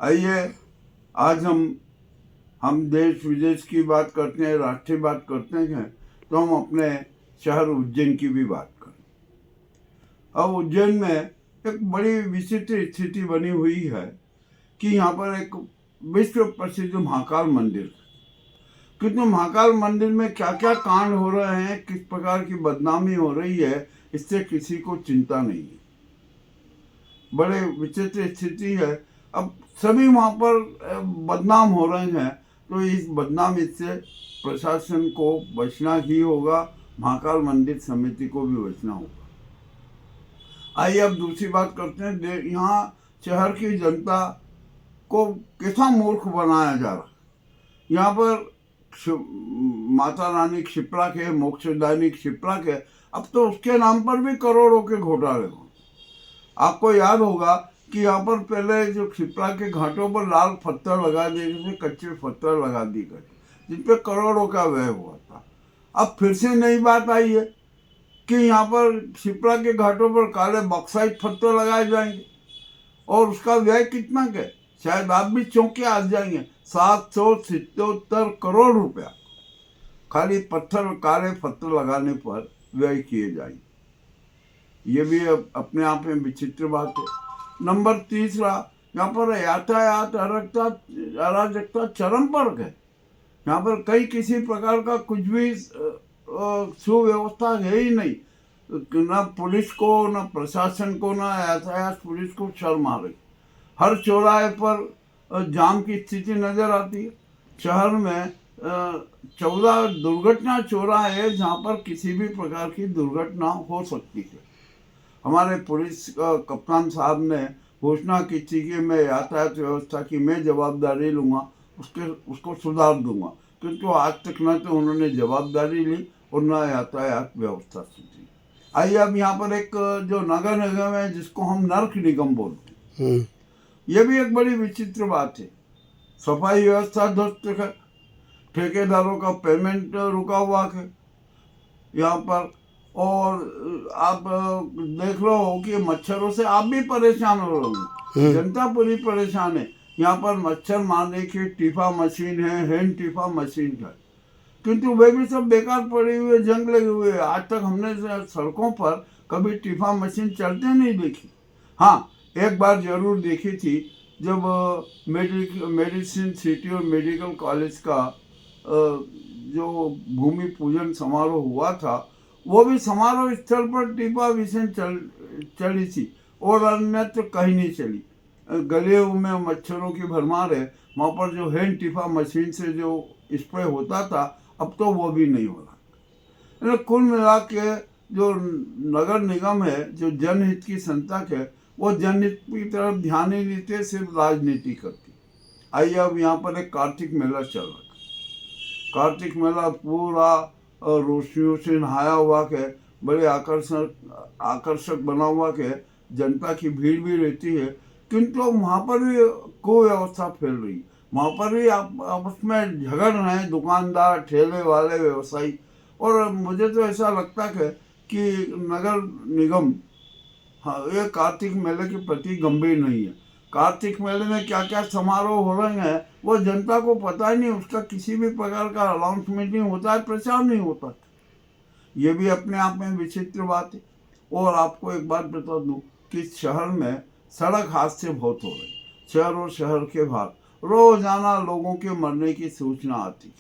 आइए, आज हम देश विदेश की बात करते हैं, राष्ट्रीय बात करते हैं, तो हम अपने शहर उज्जैन की भी बात करें। अब उज्जैन में एक बड़ी विचित्र स्थिति बनी हुई है कि यहाँ पर एक विश्व प्रसिद्ध महाकाल मंदिर है। किंतु महाकाल मंदिर में क्या क्या कांड हो रहे हैं, किस प्रकार की बदनामी हो रही है, इससे किसी को चिंता नहीं है। बड़े विचित्र स्थिति है। अब सभी वहाँ पर बदनाम हो रहे हैं, तो इस बदनामी से प्रशासन को बचना ही होगा, महाकाल मंदिर समिति को भी बचना होगा। आइए अब दूसरी बात करते हैं। यहाँ शहर की जनता को कैसा मूर्ख बनाया जा रहा है। यहाँ पर माता रानी क्षिप्रा के, मोक्षदायिनी क्षिप्रा के, अब तो उसके नाम पर भी करोड़ों के घोटाले हो। आपको याद होगा कि यहाँ पर पहले जो क्षिप्रा के घाटों पर लाल पत्थर लगा दिए गए, कच्चे पत्थर लगा दिए गए, जिन पे करोड़ों का व्यय हुआ था। अब फिर से नई बात आई है कि यहाँ पर क्षिप्रा के घाटों पर काले बॉक्साइट पत्थर लगाए जाएंगे, और उसका व्यय कितना के, शायद आप भी चौंके आ जाएंगे। 777 करोड़ रुपया खाली पत्थर, काले पत्थर लगाने पर व्यय किए जाएंगे। ये भी अपने आप में विचित्र बात है। नंबर तीसरा, यहाँ पर यातायात अराजकता चरम पर है। यहाँ पर कहीं किसी प्रकार का कुछ भी सुव्यवस्था है ही नहीं। न पुलिस को, न प्रशासन को, न यातायात पुलिस को शर्म आ रही। हर चौराहे पर जाम की स्थिति नजर आती है। शहर में 14 दुर्घटना चौराहे है जहाँ पर किसी भी प्रकार की दुर्घटना हो सकती है। हमारे पुलिस कप्तान साहब ने घोषणा की थी कि मैं यातायात व्यवस्था की मैं जवाबदारी लूँगा, उसको सुधार दूंगा, किंतु आज तक न तो उन्होंने जवाबदारी ली और न यातायात व्यवस्था सुधरी। आइए अब यहाँ पर एक जो नगर निगम है, जिसको हम नर्क निगम बोलते हैं, ये भी एक बड़ी विचित्र बात है। सफाई व्यवस्था ध्वस्त है, ठेकेदारों का पेमेंट रुका हुआ है यहाँ पर, और आप देख रहे हो कि मच्छरों से आप भी परेशान हो रहे हो, जनता पूरी परेशान है। यहाँ पर मच्छर मारने की टीफा मशीन है, हैंड टीफा मशीन है, किंतु वे भी सब बेकार पड़े हुए, जंग लगे हुए। आज तक हमने सड़कों पर कभी टीफा मशीन चलते नहीं देखी। हाँ, एक बार जरूर देखी थी, जब मेडिसिन सिटी और मेडिकल कॉलेज का जो भूमि पूजन समारोह हुआ था, वो भी समारोह स्थल पर टीपा विषय चली थी और अन्यत्र कहीं नहीं चली। गले में मच्छरों की भरमार है। वहाँ पर जो हैंड टीपा मशीन से जो स्प्रे होता था, अब तो वो भी नहीं हो रहा। कुल मिला के जो नगर निगम है, जो जनहित की संस्था है, वो जनहित की तरफ ध्यान ही देते, सिर्फ राजनीति करती। आइए अब यहाँ पर एक कार्तिक मेला चल रहा है। कार्तिक मेला पूरा रोशनियों से नहाया हुआ है, बड़े आकर्षक बना हुआ है, जनता की भीड़ भी रहती है, किंतु वहाँ पर भी कुव्यवस्था फैल रही। वहाँ पर भी आपस में झगड़ रहे हैं दुकानदार, ठेले वाले, व्यवसायी। और मुझे तो ऐसा लगता है कि नगर निगम, हाँ, ये कार्तिक मेले के प्रति गंभीर नहीं है। कार्तिक मेले में क्या क्या समारोह हो रहे हैं वो जनता को पता ही नहीं, उसका किसी भी प्रकार का अनाउंसमेंट नहीं होता है, प्रचार नहीं होता। ये भी अपने आप में विचित्र बात है। और आपको एक बात बता दूं कि शहर में सड़क हादसे बहुत हो रहे हैं। शहर और शहर के बाहर रोजाना लोगों के मरने की सूचना आती है।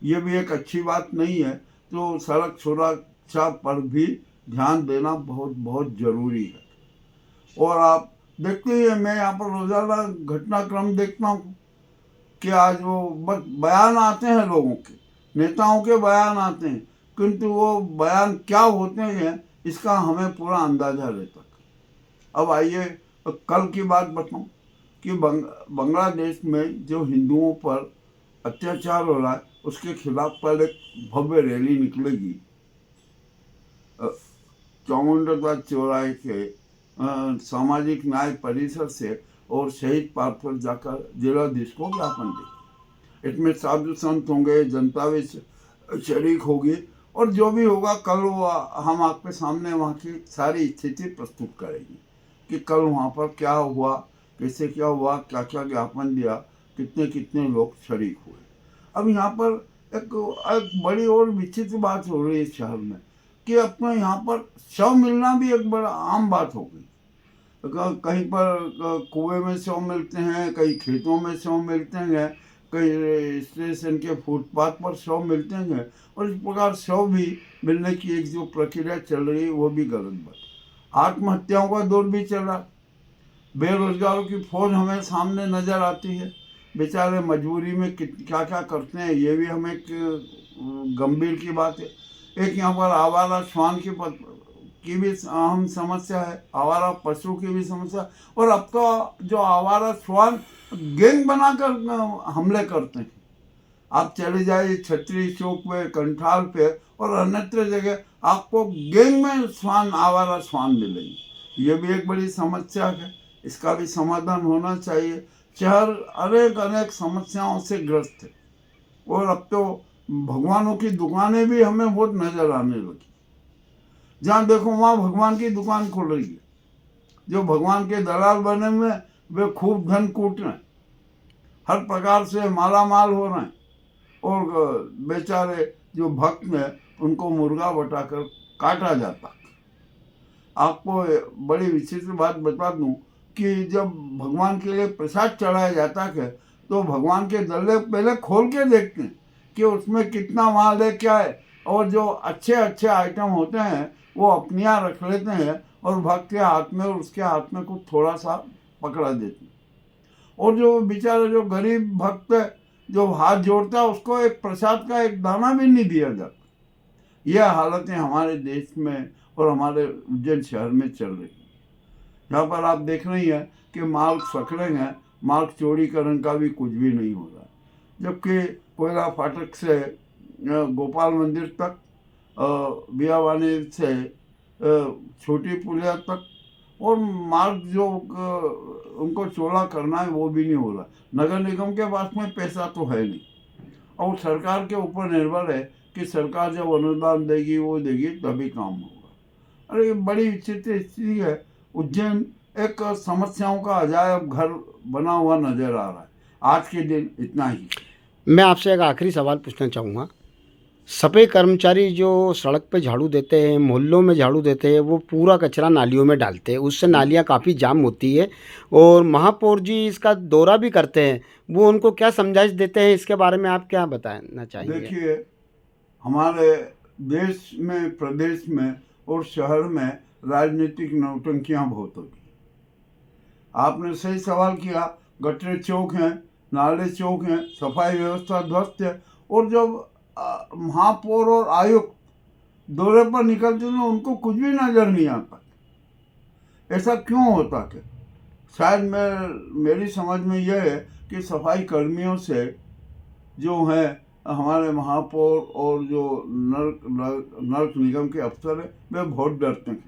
ये भी एक अच्छी बात नहीं है। तो सड़क सुरक्षा पर भी ध्यान देना बहुत बहुत जरूरी है। और आप देखते ही हैं, मैं यहाँ पर रोजाना घटनाक्रम देखता हूँ कि आज वो बस बयान आते हैं लोगों के, नेताओं के बयान आते हैं, किंतु वो बयान क्या होते हैं इसका हमें पूरा अंदाजा रहता है। अब आइए कल की बात बताऊं कि बांग्लादेश में जो हिंदुओं पर अत्याचार हो रहा है, उसके खिलाफ कल एक भव्य रैली निकलेगी चामुंडा चौराहे के सामाजिक न्याय परिसर से, और शहीद पार्क पर जाकर जिलाधीश को ज्ञापन देगी। इसमें साधु संत होंगे, जनता भी शरीक होगी, और जो भी होगा कल वो हम आपके सामने वहाँ की सारी स्थिति प्रस्तुत करेंगे कि कल वहाँ पर क्या हुआ, कैसे क्या हुआ, क्या क्या ज्ञापन दिया, कितने कितने लोग शरीक हुए। अब यहाँ पर एक बड़ी और विचित्र बात हो रही है इस शहर में कि अपने यहाँ पर शव मिलना भी एक बड़ा आम बात हो गई। कहीं पर कुएं में शव मिलते हैं, कहीं खेतों में शव मिलते हैं, कहीं स्टेशन के फुटपाथ पर शव मिलते हैं, और इस प्रकार शव भी मिलने की एक जो प्रक्रिया चल रही है वो भी गलत बात। आत्महत्याओं का दौर भी चला, बेरोजगारों की फौज हमें सामने नजर आती है, बेचारे मजबूरी में क्या क्या करते हैं, ये भी हमें एक गंभीर की बात है। एक यहाँ पर आवारा श्वान की भी अहम समस्या है, आवारा पशु की भी समस्या, और अब तो जो आवारा श्वान गैंग बनाकर हमले करते हैं। आप चले जाइए छतरी चौक पे, कंठाल पे और अन्यत्र जगह आपको गैंग में श्वान, आवारा श्वान मिलेंगे। ये भी एक बड़ी समस्या है, इसका भी समाधान होना चाहिए। शहर अनेक अनेक समस्याओं से ग्रस्त है, और अब तो भगवानों की दुकानें भी हमें बहुत नजर आने लगी। जहाँ देखो वहाँ भगवान की दुकान खुल रही है। जो भगवान के दलाल बने हुए वे खूब धन कूट रहे हैं, हर प्रकार से माला माल हो रहे हैं, और बेचारे जो भक्त हैं उनको मुर्गा बटाकर काटा जाता। आपको बड़ी विचित्र बात बता दूं कि जब भगवान के लिए प्रसाद चढ़ाया जाता है तो भगवान के दल्ले पहले खोल के देखते हैं कि उसमें कितना माल है, क्या है, और जो अच्छे अच्छे आइटम होते हैं वो अपने यहाँ रख लेते हैं और भक्त के हाथ में और उसके हाथ में कुछ थोड़ा सा पकड़ा देते हैं। और जो बेचारा जो गरीब भक्त है जो हाथ जोड़ता है उसको एक प्रसाद का एक दाना भी नहीं दिया जाता। यह हालतें हमारे देश में और हमारे उज्जैन शहर में चल रही है। यहाँ पर आप देख रही हैं कि मार्ग सकड़े हैं, मार्ग चौड़ीकरण का भी कुछ भी नहीं हो रहा, जबकि कोयला फाटक से गोपाल मंदिर तक, बियावानी से छोटी पुलिया तक, और मार्ग जो उनको चौड़ा करना है वो भी नहीं हो रहा। नगर निगम के पास में पैसा तो है नहीं, और सरकार के ऊपर निर्भर है कि सरकार जब अनुदान देगी वो देगी तभी काम होगा। अरे ये बड़ी विचित्र स्थिति है। उज्जैन एक समस्याओं का अजायब घर बना हुआ नजर आ रहा है। आज के दिन इतना ही। मैं आपसे एक आखिरी सवाल पूछना चाहूँगा। सफाई कर्मचारी जो सड़क पे झाड़ू देते हैं, मोहल्लों में झाड़ू देते हैं, वो पूरा कचरा नालियों में डालते हैं, उससे नालियाँ काफ़ी जाम होती है, और महापौर जी इसका दौरा भी करते हैं, वो उनको क्या समझाइश देते हैं, इसके बारे में आप क्या बताना चाहेंगे? देखिए, हमारे देश में, प्रदेश में और शहर में राजनीतिक नौटंकियां बहुत होती। आपने सही सवाल किया। गटरे चौक हैं, नाले चौक हैं, सफाई व्यवस्था ध्वस्त है, और जब महापौर और आयुक्त दौरे पर निकलते हैं उनको कुछ भी नजर नहीं आता। ऐसा क्यों होता है? शायद मेरी समझ में यह है कि सफाई कर्मियों से जो है हमारे महापौर और जो नर्क निगम के अफसर हैं वे बहुत डरते हैं।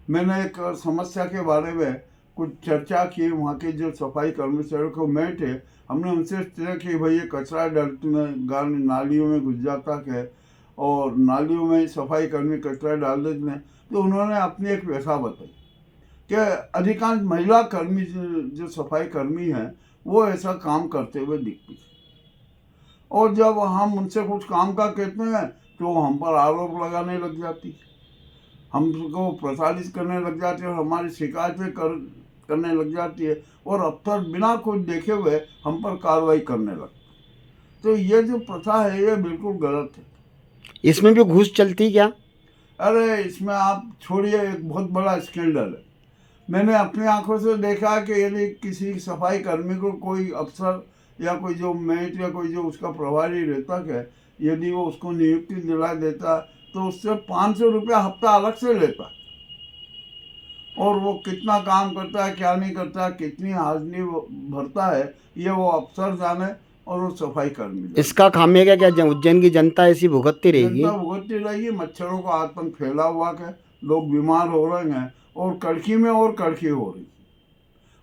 मैंने एक समस्या के बारे में कुछ चर्चा की, वहाँ के जो सफाई कर्मचारियों को मैं थे, हमने उनसे तय कि भाई ये कचरा डालते नालियों में घुस जाता है और नालियों में सफाई कर्मी कचरा डाल देते हैं। तो उन्होंने अपनी एक व्यथा बताई कि अधिकांश महिला कर्मी जो सफाई कर्मी हैं वो ऐसा काम करते हुए दिखती है, और जब हम उनसे कुछ काम का कहते हैं तो हम पर आरोप लगाने लग जाती है, हमको प्रताड़ित करने लग जाती है और हमारी शिकायतें करने लग जाती है, और अफसर बिना कुछ देखे हुए हम पर कार्रवाई करने लगते। तो ये जो प्रथा है ये बिल्कुल गलत है। इसमें भी घूस चलती क्या? अरे इसमें आप छोड़िए, एक बहुत बड़ा स्कैंडल है। मैंने अपनी आंखों से देखा कि यदि किसी सफाई कर्मी को कोई अफसर या कोई जो मेट या कोई जो उसका प्रभारी रहता है, यदि वो उसको नियुक्ति दिला देता तो उससे 500 रुपया हफ्ता अलग से लेता, और वो कितना काम करता है, क्या नहीं करता है, कितनी हाजिरी भरता है, ये वो अफसर जाने और वो सफाई कर्मी जाने। इसका खामियाजा क्या उज्जैन की जनता ऐसी भुगतती रहेगी? जनता भुगतती रहेगी। मच्छरों का आतंक फैला हुआ है, लोग बीमार हो रहे हैं, और कड़की में और कड़की हो रही है।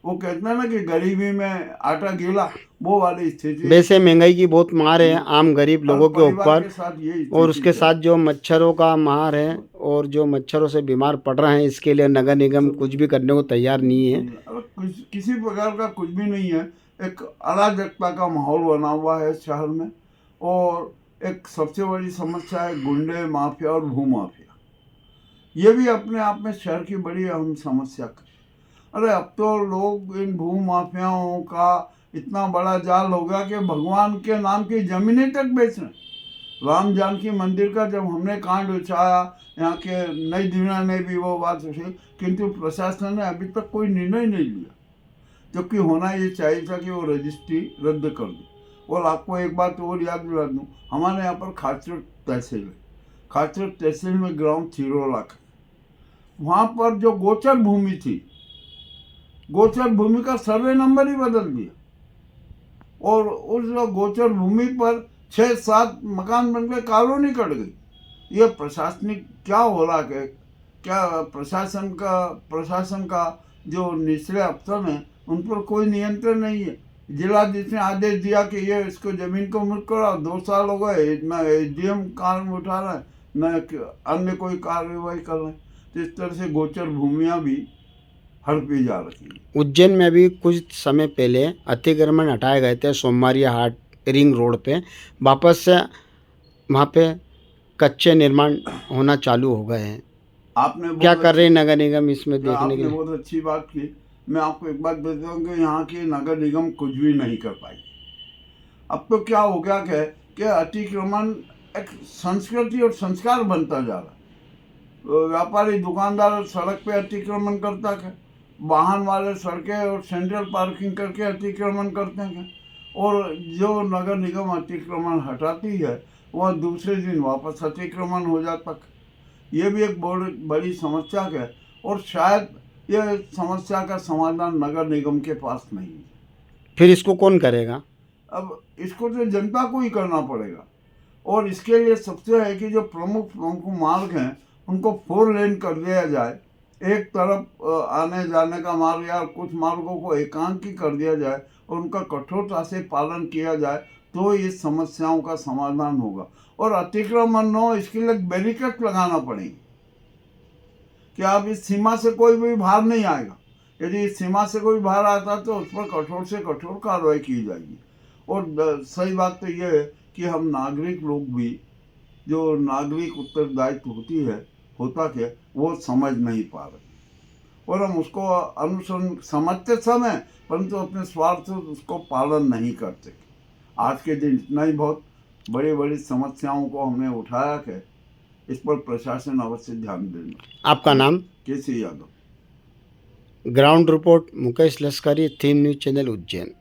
वो कहते हैं ना कि गरीबी में आटा गीला, वो वाली स्थिति। वैसे महंगाई की बहुत मार है आम गरीब हर लोगों के परिवार के ऊपर, साथ यही और स्थिति उसके है। साथ जो मच्छरों का मार है और जो मच्छरों से बीमार पड़ रहे हैं, इसके लिए नगर निगम कुछ भी करने को तैयार नहीं है। अब किसी प्रकार का कुछ भी नहीं है। एक अराजकता का माहौल बना हुआ है शहर में, और एक सबसे बड़ी समस्या है गुंडे माफिया और भूमाफिया। ये भी अपने आप में शहर की बड़ी अहम समस्या है। अरे अब तो लोग इन भूमाफियाओं का इतना बड़ा जाल हो गया कि भगवान के नाम की जमीनें तक बेच रहे हैं। राम जानकी मंदिर का जब हमने कांड उठाया, यहाँ के नई दुनिया ने भी वो बात उठी, किंतु प्रशासन ने अभी तक कोई निर्णय नहीं लिया, जबकि होना ये चाहिए था कि वो रजिस्ट्री रद्द कर दे। और आपको एक बात और याद दिला दूँ, हमारे यहाँ पर खाचर तहसील है। खाचर तहसील में ग्राम 0 लाख, वहाँ पर जो गोचर भूमि थी, गोचर भूमि का सर्वे नंबर ही बदल दिया, और उस गोचर भूमि पर 6-7 मकान बन गए, कॉलोनी कट गई। ये प्रशासनिक क्या हो रहा है? क्या प्रशासन का जो निचले अफसर हैं उन पर कोई नियंत्रण नहीं है। जिलाधीश ने आदेश दिया कि ये इसको जमीन को मुक्त कराओ, 2 साल हो गए, न एसडीएम काम उठा रहा है, न अन्य कोई कार्रवाई कर रहे हैं। तो इस तरह से गोचर भूमियाँ भी हड़पी जा रही हैं। उज्जैन में भी कुछ समय पहले अतिक्रमण हटाए गए थे सोमवारी हाट रिंग रोड पे, वापस से वहाँ पे कच्चे निर्माण होना चालू हो गए हैं। आपने क्या बहुत कर रही नगर निगम इसमें देखने आपने के लिए? बहुत अच्छी बात की। मैं आपको एक बात बताता हूँ कि यहाँ की नगर निगम कुछ भी नहीं कर पाई। अब तो क्या हो गया कि अतिक्रमण एक संस्कृति और संस्कार बनता जा रहा है। व्यापारी दुकानदार सड़क पे अतिक्रमण करता है, वाहन वाले सड़कें और सेंट्रल पार्किंग करके अतिक्रमण करते हैं, और जो नगर निगम अतिक्रमण हटाती है वह दूसरे दिन वापस अतिक्रमण हो जाता है। ये भी एक बहुत बड़ी समस्या है, और शायद यह समस्या का समाधान नगर निगम के पास नहीं है। फिर इसको कौन करेगा? अब इसको तो जनता को ही करना पड़ेगा, और इसके लिए सबसे है कि जो प्रमुख मार्ग हैं उनको 4 लेन कर दिया जाए। एक तरफ आने जाने का मार्ग या कुछ मार्गों को एकांकी कर दिया जाए और उनका कठोरता से पालन किया जाए, तो इस समस्याओं का समाधान होगा। और अतिक्रमण न हो इसके लिए बैरिकेड लगाना पड़ेगी कि अब इस सीमा से कोई भी बाहर नहीं आएगा। यदि इस सीमा से कोई बाहर आता तो उस पर कठोर से कठोर कार्रवाई की जाएगी। और सही बात तो यह है कि हम नागरिक लोग भी, जो नागरिक उत्तरदायित्व होता है वो समझ नहीं पा रहे, और हम उसको अनुसरण समझते समय परंतु अपने स्वार्थ से उसको पालन नहीं करते। आज के दिन इतना ही बहुत बड़ी बड़ी समस्याओं को हमने उठाया है, इस पर प्रशासन अवश्य ध्यान देना। आपका नाम? केसी यादव। ग्राउंड रिपोर्ट मुकेश लश्करी, थीम न्यूज़ चैनल उज्जैन।